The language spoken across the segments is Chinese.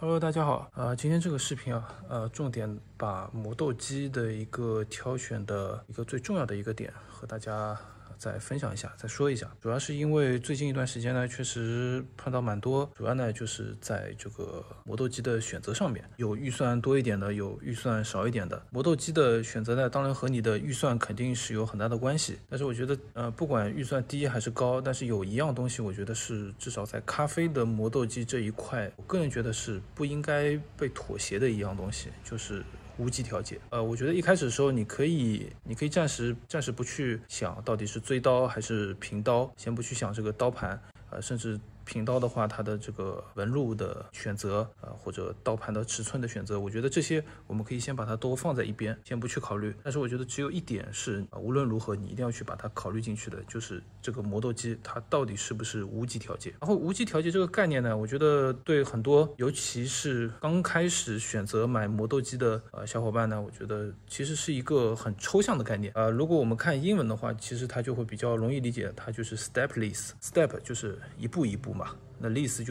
Hello，大家好。今天这个视频重点把磨豆机的一个挑选的一个最重要的一个点和大家再分享一下，再说一下。主要是因为最近一段时间呢，确实碰到蛮多，主要呢就是在这个磨豆机的选择上面，有预算多一点的，有预算少一点的。磨豆机的选择呢，当然和你的预算肯定是有很大的关系。但是我觉得，不管预算低还是高，但是有一样东西，我觉得是至少在咖啡的磨豆机这一块，我个人觉得是不应该被妥协的一样东西，就是无级调节。我觉得一开始的时候，你可以暂时不去想到底是锥刀还是平刀，先不去想这个刀盘，甚至平刀的话，它的这个纹路的选择，或者刀盘的尺寸的选择，我觉得这些我们可以先把它都放在一边，先不去考虑。但是我觉得只有一点是，无论如何你一定要去把它考虑进去的，就是这个磨豆机它到底是不是无级调节。然后无级调节这个概念呢，我觉得对很多，尤其是刚开始选择买磨豆机的小伙伴呢，我觉得其实是一个很抽象的概念。如果我们看英文的话，其实它就会比较容易理解，它就是 stepless。step 就是一步一步嘛，那 less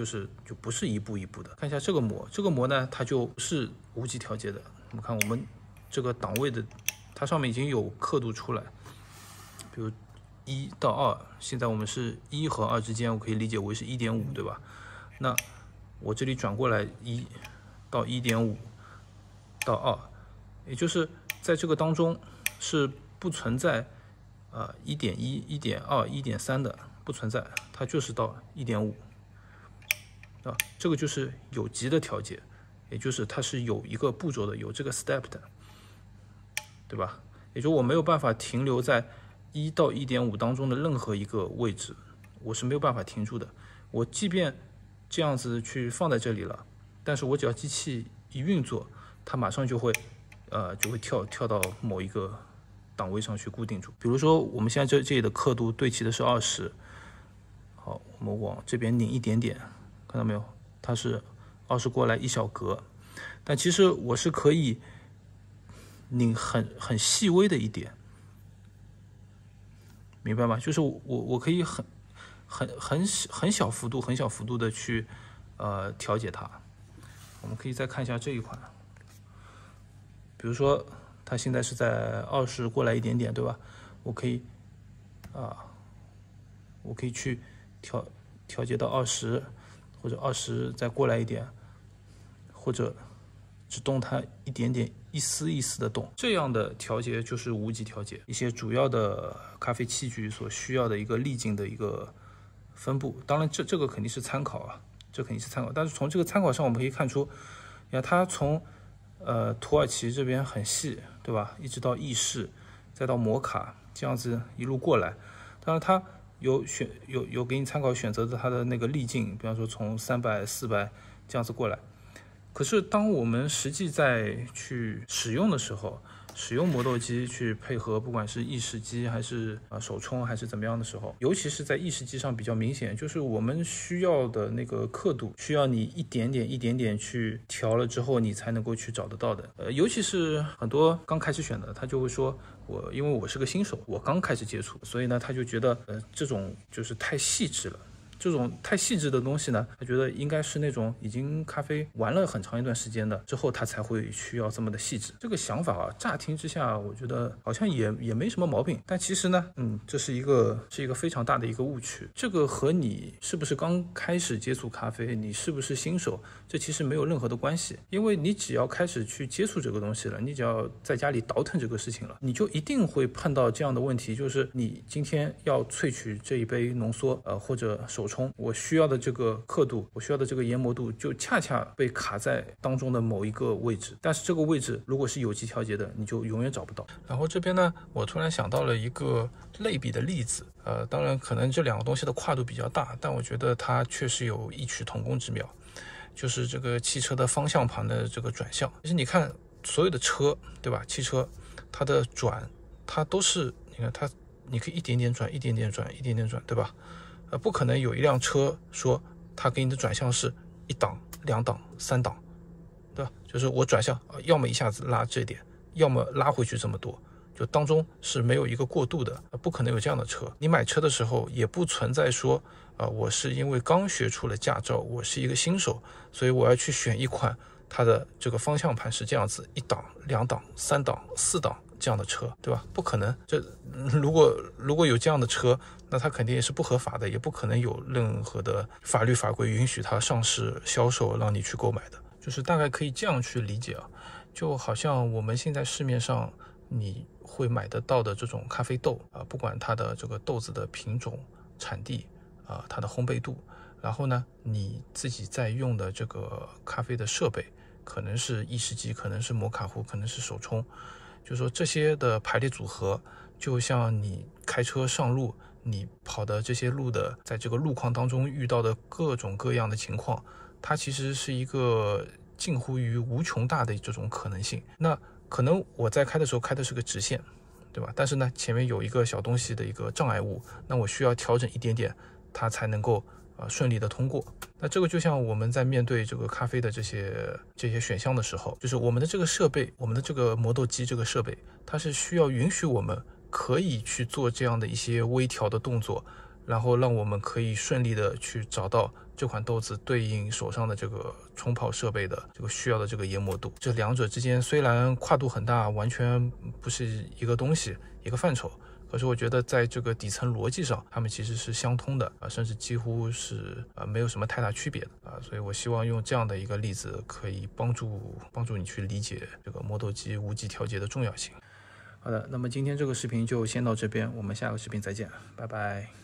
就不是一步一步的。看一下这个膜呢，它就不是无级调节的。我们看我们这个档位的，它上面已经有刻度出来，比如1到2，现在我们是1和2之间，我可以理解为是 1.5， 对吧？那我这里转过来1到 1.5到2，也就是在这个当中是不存在1.1、1.2、1.3的，不存在，它就是到 1.5。这个就是有级的调节，也就是它是有一个步骤的，有这个 step 的，对吧？也就是我没有办法停留在1到 1.5当中的任何一个位置，我是没有办法停住的。我即便这样子去放在这里了，但是我只要机器一运作，它马上就会跳到某一个档位上去固定住。比如说我们现在这里的刻度对齐的是20，好，我们往这边拧一点点，看到没有？它是20过来一小格，但其实我是可以拧很细微的一点，明白吗？就是我可以很小幅度的去调节它。我们可以再看一下这一款，比如说它现在是在20过来一点点，对吧？我可以去调节到20，或者20再过来一点，或者只动它一点点，一丝一丝的动，这样的调节就是无级调节。一些主要的咖啡器具所需要的一个粒径的一个分布，当然这个肯定是参考啊，这肯定是参考。但是从这个参考上，我们可以看出，你看它从土耳其这边很细，对吧？一直到意式，再到摩卡，这样子一路过来。当然它有给你参考选择的它的那个粒径，比方说从300、400这样子过来。可是当我们实际在去使用的时候，使用磨豆机去配合不管是意式机还是手冲还是怎么样的时候，尤其是在意式机上比较明显，就是我们需要的那个刻度需要你一点点去调了之后你才能够去找得到的。尤其是很多刚开始选的，他就会说因为我是个新手，我刚开始接触，所以呢他就觉得这种就是太细致了。这种太细致的东西呢，他觉得应该是那种已经咖啡玩了很长一段时间的之后，他才会需要这么的细致。这个想法乍听之下，我觉得好像也没什么毛病。但其实呢，这是一个非常大的一个误区。这个和你是不是刚开始接触咖啡，你是不是新手，这其实没有任何的关系。因为你只要开始去接触这个东西了，你只要在家里倒腾这个事情了，你就一定会碰到这样的问题，就是你今天要萃取这一杯浓缩，或者手冲，我需要的这个刻度，我需要的这个研磨度，就恰恰被卡在当中的某一个位置。但是这个位置如果是有机调节的，你就永远找不到。然后这边呢，我突然想到了一个类比的例子，当然可能这两个东西的跨度比较大，但我觉得它确实有异曲同工之妙，就是这个汽车的方向盘的这个转向。其实你看所有的车，对吧？汽车它的转，它都是你可以一点点转，对吧？不可能有一辆车说它给你的转向是1档、2档、3档，对吧？就是我转向，要么一下子拉这点，要么拉回去这么多，就当中是没有一个过渡的，不可能有这样的车。你买车的时候也不存在说，我是因为刚学出了驾照，我是一个新手，所以我要去选一款它的这个方向盘是这样子1档、2档、3档、4档这样的车，对吧？不可能。这如果有这样的车，那它肯定也是不合法的，也不可能有任何的法律法规允许它上市销售让你去购买的。就是大概可以这样去理解啊，就好像我们现在市面上你会买得到的这种咖啡豆啊，不管它的这个豆子的品种、产地啊，它的烘焙度，然后呢，你自己在用的这个咖啡的设备，可能是意式机，可能是摩卡壶，可能是手冲，就是说这些的排列组合，就像你开车上路，你跑的这些路的，在这个路况当中遇到的各种各样的情况，它其实是一个近乎于无穷大的这种可能性。那可能我在开的时候开的是个直线，对吧？但是呢，前面有一个小东西的一个障碍物，那我需要调整一点点，它才能够顺利的通过。那这个就像我们在面对这个咖啡的这些选项的时候，就是我们的这个设备，我们的这个磨豆机这个设备，它是需要允许我们可以去做这样的一些微调的动作，然后让我们可以顺利的去找到这款豆子对应手上的这个冲泡设备的这个需要的这个研磨度。这两者之间虽然跨度很大，完全不是一个东西，一个范畴，可是我觉得在这个底层逻辑上，它们其实是相通的甚至几乎是没有什么太大区别的所以我希望用这样的一个例子，可以帮助你去理解这个磨豆机无级调节的重要性。好的，那么今天这个视频就先到这边，我们下个视频再见，拜拜。